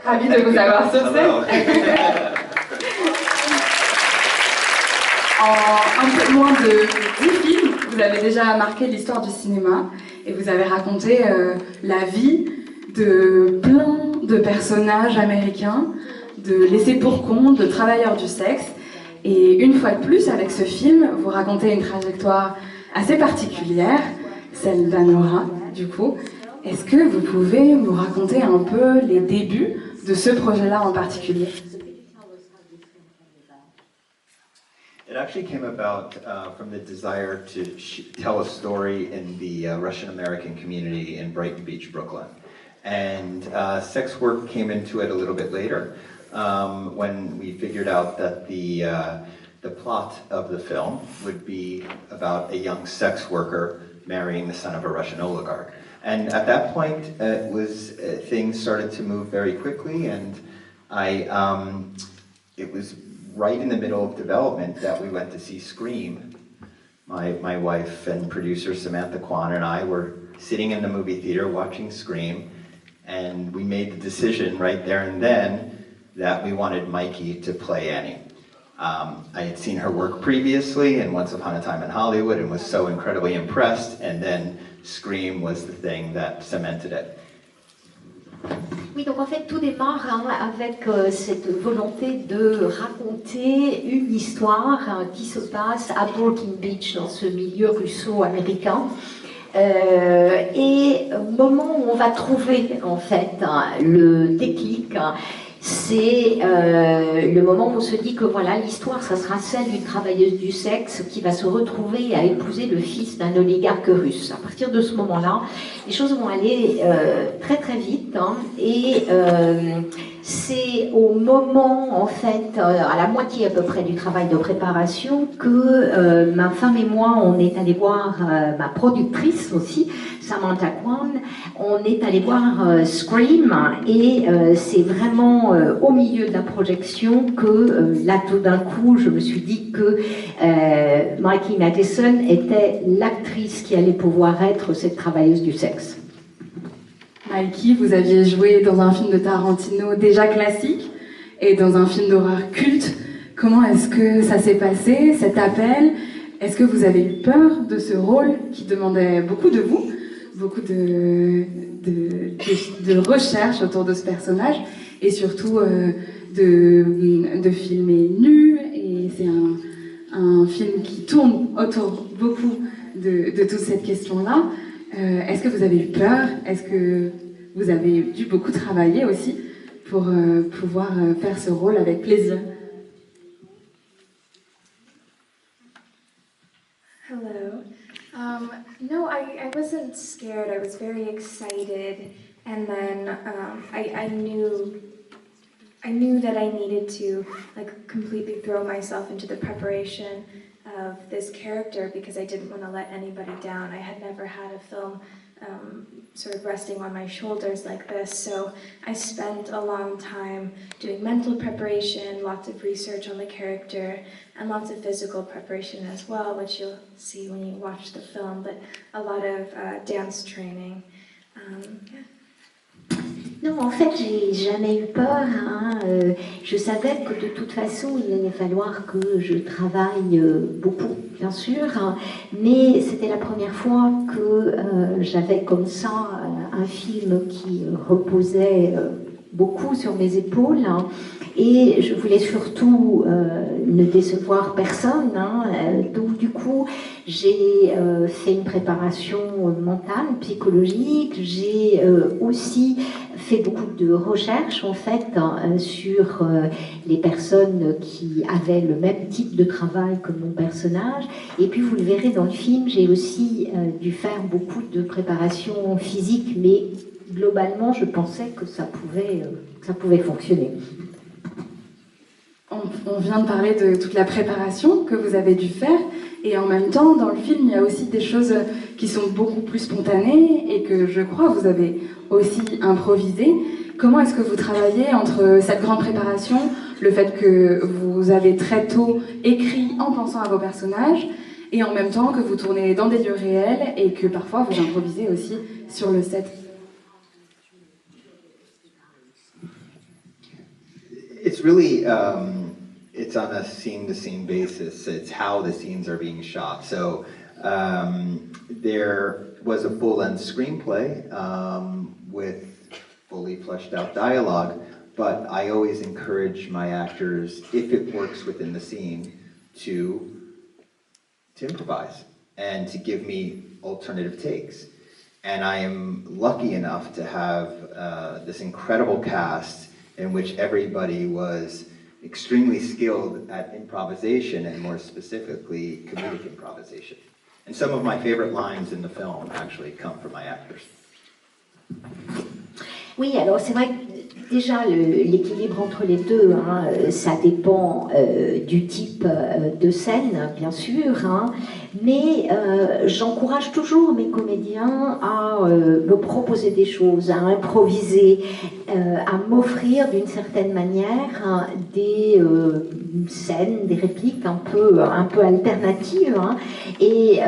Ravi de vous avoir sur scène. En un peu moins de 10 films, vous avez déjà marqué l'histoire du cinéma et vous avez raconté la vie de plein de personnages américains, de laissés pour compte, de travailleurs du sexe. Et une fois de plus, avec ce film, vous racontez une trajectoire assez particulière, celle d'Anora, du coup. Est-ce que vous pouvez nous raconter un peu les débuts de ce projet-là en particulier? It actually came about from the desire to tell a story in the Russian-American community in Brighton Beach, Brooklyn. And sex work came into it a little bit later when we figured out that the plot of the film would be about a young sex worker marrying the son of a Russian oligarch. And at that point, things started to move very quickly, and it was right in the middle of development that we went to see Scream. My wife and producer Samantha Kwan and I were sitting in the movie theater watching Scream, and we made the decision right there and then that we wanted Mikey to play Annie. I had seen her work previously in Once Upon a Time in Hollywood and was so incredibly impressed, and then Scream was the thing that cemented it. Oui, donc en fait tout démarre avec cette volonté de raconter une histoire qui se passe à Broken Beach, dans ce milieu russo-américain. Et au moment où on va trouver en fait le déclic, c'est le moment où on se dit que voilà, l'histoire, ça sera celle d'une travailleuse du sexe qui va se retrouver à épouser le fils d'un oligarque russe. À partir de ce moment-là, les choses vont aller très très vite, et c'est au moment, en fait, à la moitié à peu près du travail de préparation, que ma femme et moi, on est allé voir ma productrice aussi, Samantha Kwan, on est allé voir Scream, et c'est vraiment au milieu de la projection que là tout d'un coup je me suis dit que Mikey Madison était l'actrice qui allait pouvoir être cette travailleuse du sexe. Mikey, vous aviez joué dans un film de Tarantino déjà classique et dans un film d'horreur culte. Comment est-ce que ça s'est passé, cet appel? Est-ce que vous avez eu peur de ce rôle qui demandait beaucoup de vous, beaucoup de recherche autour de ce personnage, et surtout de filmer nu, et c'est un film qui tourne autour beaucoup de toute cette question-là. Est-ce que vous avez eu peur? Est-ce que vous avez dû beaucoup travailler aussi pour pouvoir faire ce rôle avec plaisir? Hello. No, I wasn't scared. I was very excited, and then I knew that I needed to completely throw myself into the preparation of this character because I didn't want to let anybody down. I had never had a film sort of resting on my shoulders like this, so I spent a long time doing mental preparation, lots of research on the character, and lots of physical preparation as well, which you'll see when you watch the film, but a lot of dance training. Yeah. Non, en fait, j'ai jamais eu peur. Je savais que de toute façon, il allait falloir que je travaille beaucoup, bien sûr, mais c'était la première fois que j'avais comme ça un film qui reposait beaucoup sur mes épaules, et je voulais surtout ne décevoir personne, donc du coup j'ai fait une préparation mentale, psychologique, j'ai aussi fait beaucoup de recherches en fait sur les personnes qui avaient le même type de travail que mon personnage, et puis vous le verrez dans le film, j'ai aussi dû faire beaucoup de préparation physique, mais globalement je pensais que ça pouvait fonctionner. On vient de parler de toute la préparation que vous avez dû faire, et en même temps, dans le film, il y a aussi des choses qui sont beaucoup plus spontanées et que je crois vous avez aussi improvisé. Comment est-ce que vous travaillez entre cette grande préparation, le fait que vous avez très tôt écrit en pensant à vos personnages, et en même temps que vous tournez dans des lieux réels et que parfois vous improvisez aussi sur le set? really, it's on a scene-to-scene basis. It's how the scenes are being shot. So there was a full-length screenplay with fully fleshed out dialogue, but I always encourage my actors, if it works within the scene, to improvise and to give me alternative takes. And I am lucky enough to have this incredible cast in which everybody was extremely skilled at improvisation, and more specifically, comedic improvisation. And some of my favorite lines in the film actually come from my actors. Oui, alors c'est vrai que déjà l'équilibre entre les deux, hein, ça dépend du type de scène, bien sûr, hein, mais j'encourage toujours mes comédiens à me proposer des choses, à improviser, à m'offrir d'une certaine manière hein, des scènes, des répliques un peu alternatives. Hein, et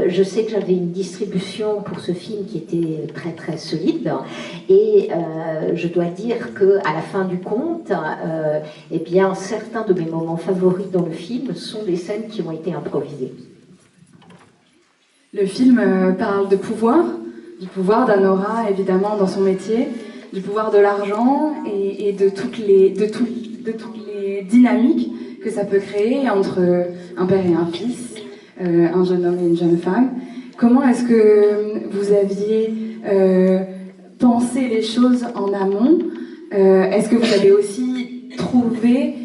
je sais que j'avais une distribution pour ce film qui était très très solide, et je dois dire qu'à la fin du compte, eh bien, certains de mes moments favoris dans le film sont des scènes qui ont été improvisées. Le film parle de pouvoir, du pouvoir d'Anora évidemment dans son métier, du pouvoir de l'argent et de toutes les dynamiques que ça peut créer entre un père et un fils, un jeune homme et une jeune femme. Comment est-ce que vous aviez pensé les choses en amont? Est-ce que vous avez aussi trouvé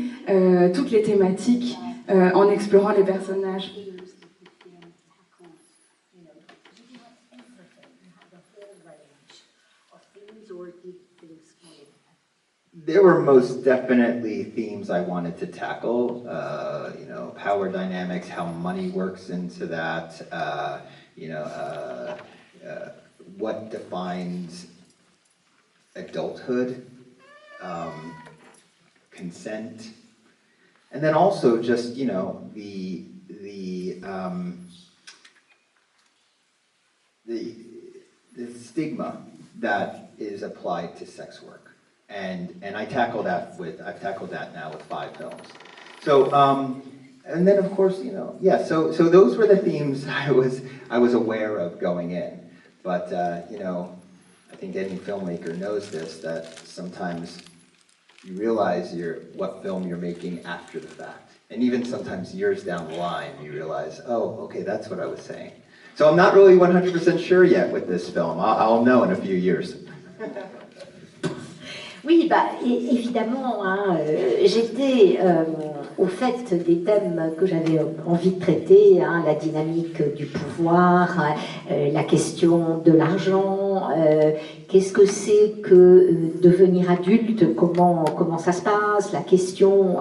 toutes les thématiques en explorant les personnages? There were most definitely themes I wanted to tackle, you know, power dynamics, how money works into that, you know, what defines adulthood, consent, and then also just, you know, the stigma that is applied to sex work. And I've tackled that now with 5 films. So, and then of course, you know, yeah, so those were the themes I was aware of going in. But, you know, I think any filmmaker knows this, that sometimes you realize what film you're making after the fact. And even sometimes years down the line, you realize, oh, okay, that's what I was saying. So I'm not really 100% sure yet with this film. I'll know in a few years. Oui, bah, évidemment, hein, j'étais au fait des thèmes que j'avais envie de traiter, hein, la dynamique du pouvoir, la question de l'argent, qu'est-ce que c'est que devenir adulte, comment ça se passe, la question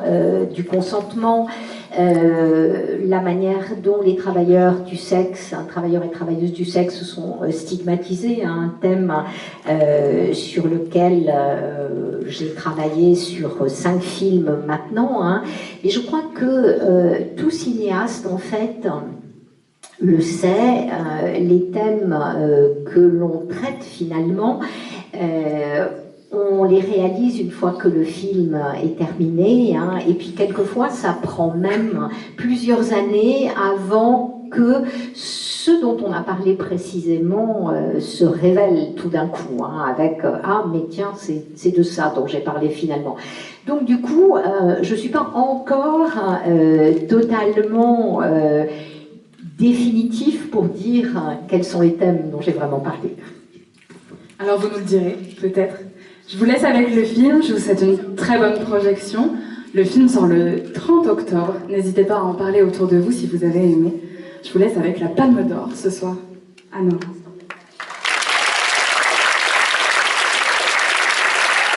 du consentement, la manière dont les travailleurs du sexe, travailleurs et travailleuses du sexe sont stigmatisés, hein, un thème sur lequel j'ai travaillé sur 5 films maintenant, hein, et je crois que tout cinéaste en fait le sait, les thèmes que l'on traite finalement, on les réalise une fois que le film est terminé, hein, et puis quelquefois ça prend même plusieurs années avant que ce dont on a parlé précisément se révèle tout d'un coup, hein, avec ah mais tiens c'est de ça dont j'ai parlé finalement. Donc du coup je ne suis pas encore totalement définitif pour dire quels sont les thèmes dont j'ai vraiment parlé. Alors vous nous le direz peut-être. Je vous laisse avec le film, je vous souhaite une très bonne projection. Le film sort le 30 octobre, n'hésitez pas à en parler autour de vous si vous avez aimé. Je vous laisse avec la Palme d'Or ce soir. Anora.